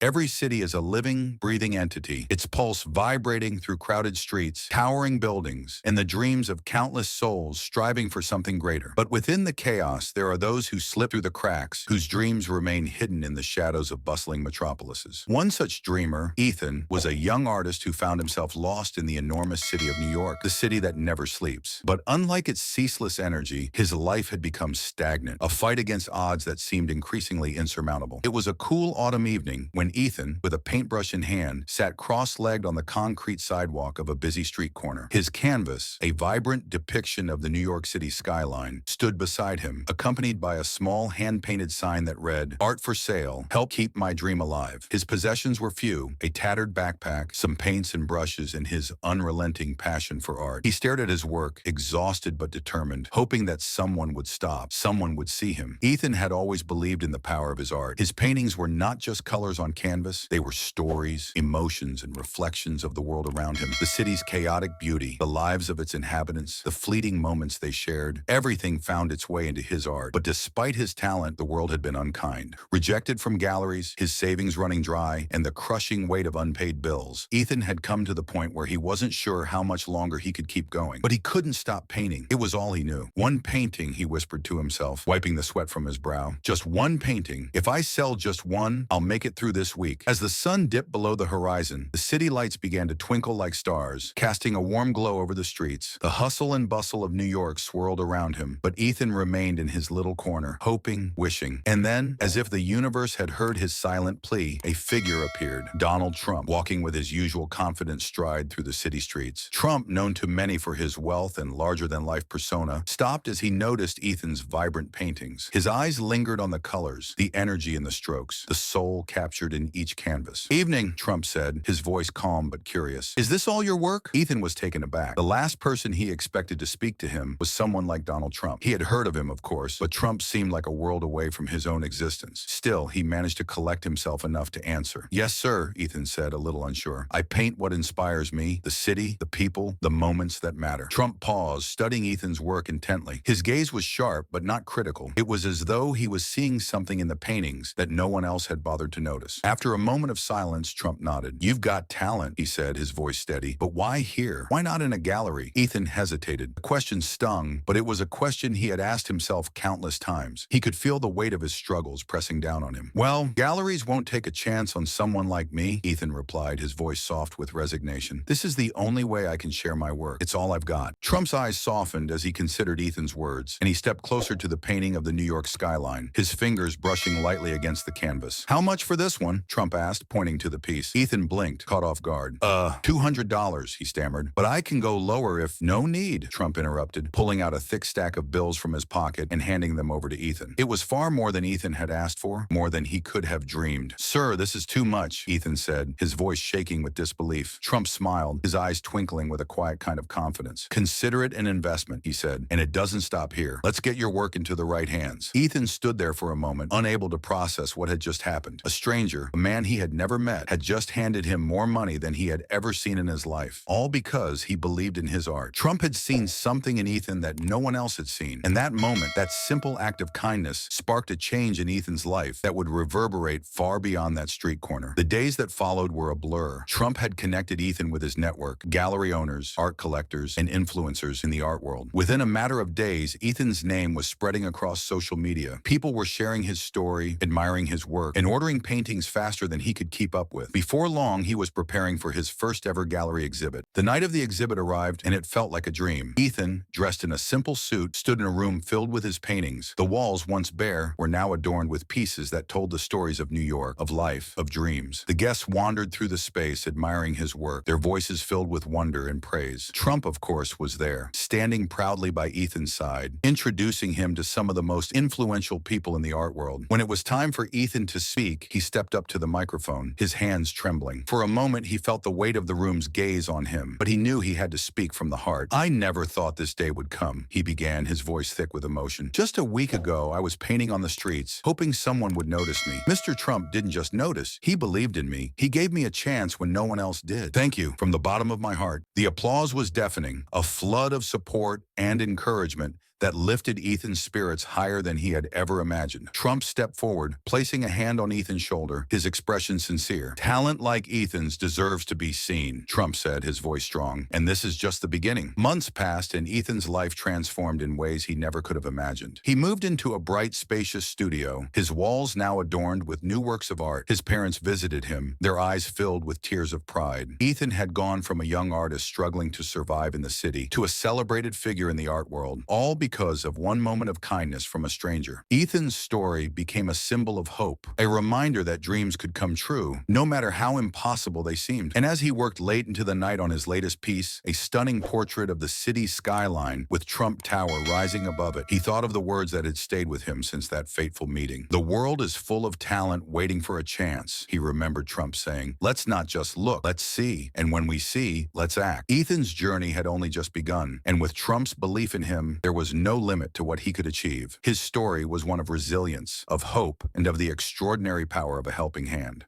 Every city is a living, breathing entity, its pulse vibrating through crowded streets, towering buildings, and the dreams of countless souls striving for something greater. But within the chaos, there are those who slip through the cracks, whose dreams remain hidden in the shadows of bustling metropolises. One such dreamer, Ethan, was a young artist who found himself lost in the enormous city of New York, the city that never sleeps. But unlike its ceaseless energy, his life had become stagnant, a fight against odds that seemed increasingly insurmountable. It was a cool autumn evening when Ethan, with a paintbrush in hand, sat cross-legged on the concrete sidewalk of a busy street corner. His canvas, a vibrant depiction of the New York City skyline, stood beside him, accompanied by a small hand-painted sign that read, "Art for sale, help keep my dream alive." His possessions were few, a tattered backpack, some paints and brushes, and his unrelenting passion for art. He stared at his work, exhausted but determined, hoping that someone would stop, someone would see him. Ethan had always believed in the power of his art. His paintings were not just colors on canvas, they were stories, emotions, and reflections of the world around him. The city's chaotic beauty, the lives of its inhabitants, the fleeting moments they shared, everything found its way into his art. But despite his talent, the world had been unkind. Rejected from galleries, his savings running dry, and the crushing weight of unpaid bills, Ethan had come to the point where he wasn't sure how much longer he could keep going. But he couldn't stop painting. It was all he knew. One painting, he whispered to himself, wiping the sweat from his brow. Just one painting. If I sell just one, I'll make it through this week. As the sun dipped below the horizon, the city lights began to twinkle like stars, casting a warm glow over the streets. The hustle and bustle of New York swirled around him, but Ethan remained in his little corner, hoping, wishing. And then, as if the universe had heard his silent plea, a figure appeared, Donald Trump, walking with his usual confident stride through the city streets. Trump, known to many for his wealth and larger-than-life persona, stopped as he noticed Ethan's vibrant paintings. His eyes lingered on the colors, the energy in the strokes, the soul captured in each canvas. "Evening," Trump said, his voice calm but curious. "Is this all your work?" Ethan was taken aback. The last person he expected to speak to him was someone like Donald Trump. He had heard of him, of course, but Trump seemed like a world away from his own existence. Still, he managed to collect himself enough to answer. "Yes, sir," Ethan said, a little unsure. "I paint what inspires me, the city, the people, the moments that matter." Trump paused, studying Ethan's work intently. His gaze was sharp, but not critical. It was as though he was seeing something in the paintings that no one else had bothered to notice. After a moment of silence, Trump nodded. "You've got talent," he said, his voice steady. "But why here? Why not in a gallery?" Ethan hesitated. The question stung, but it was a question he had asked himself countless times. He could feel the weight of his struggles pressing down on him. "Well, galleries won't take a chance on someone like me," Ethan replied, his voice soft with resignation. "This is the only way I can share my work. It's all I've got." Trump's eyes softened as he considered Ethan's words, and he stepped closer to the painting of the New York skyline, his fingers brushing lightly against the canvas. "How much for this one?" Trump asked, pointing to the piece. Ethan blinked, caught off guard. $200, he stammered. "But I can go lower if—" "No need," Trump interrupted, pulling out a thick stack of bills from his pocket and handing them over to Ethan. It was far more than Ethan had asked for, more than he could have dreamed. "Sir, this is too much," Ethan said, his voice shaking with disbelief. Trump smiled, his eyes twinkling with a quiet kind of confidence. "Consider it an investment," he said, "and it doesn't stop here. Let's get your work into the right hands." Ethan stood there for a moment, unable to process what had just happened. A stranger, a man he had never met, had just handed him more money than he had ever seen in his life, all because he believed in his art. Trump had seen something in Ethan that no one else had seen, and that moment, that simple act of kindness, sparked a change in Ethan's life that would reverberate far beyond that street corner. The days that followed were a blur. Trump had connected Ethan with his network, gallery owners, art collectors, and influencers in the art world. Within a matter of days, Ethan's name was spreading across social media. People were sharing his story, admiring his work, and ordering paintings faster than he could keep up with. Before long, he was preparing for his first ever gallery exhibit. The night of the exhibit arrived, and it felt like a dream. Ethan, dressed in a simple suit, stood in a room filled with his paintings. The walls, once bare, were now adorned with pieces that told the stories of New York, of life, of dreams. The guests wandered through the space, admiring his work, their voices filled with wonder and praise. Trump, of course, was there, standing proudly by Ethan's side, introducing him to some of the most influential people in the art world. When it was time for Ethan to speak, he stepped up to the microphone, his hands trembling. For a moment, he felt the weight of the room's gaze on him, but he knew he had to speak from the heart. "I never thought this day would come," he began, his voice thick with emotion. "Just a week ago, I was painting on the streets, hoping someone would notice me. Mr. Trump didn't just notice, he believed in me. He gave me a chance when no one else did. Thank you, from the bottom of my heart." The applause was deafening, a flood of support and encouragement that lifted Ethan's spirits higher than he had ever imagined. Trump stepped forward, placing a hand on Ethan's shoulder, his expression sincere. "Talent like Ethan's deserves to be seen," Trump said, his voice strong. "And this is just the beginning." Months passed, and Ethan's life transformed in ways he never could have imagined. He moved into a bright, spacious studio, his walls now adorned with new works of art. His parents visited him, their eyes filled with tears of pride. Ethan had gone from a young artist struggling to survive in the city to a celebrated figure in the art world, all because of one moment of kindness from a stranger. Ethan's story became a symbol of hope, a reminder that dreams could come true, no matter how impossible they seemed. And as he worked late into the night on his latest piece, a stunning portrait of the city's skyline with Trump Tower rising above it, he thought of the words that had stayed with him since that fateful meeting. "The world is full of talent waiting for a chance," he remembered Trump saying. "Let's not just look, let's see. And when we see, let's act." Ethan's journey had only just begun, and with Trump's belief in him, there was no limit to what he could achieve. His story was one of resilience, of hope, and of the extraordinary power of a helping hand.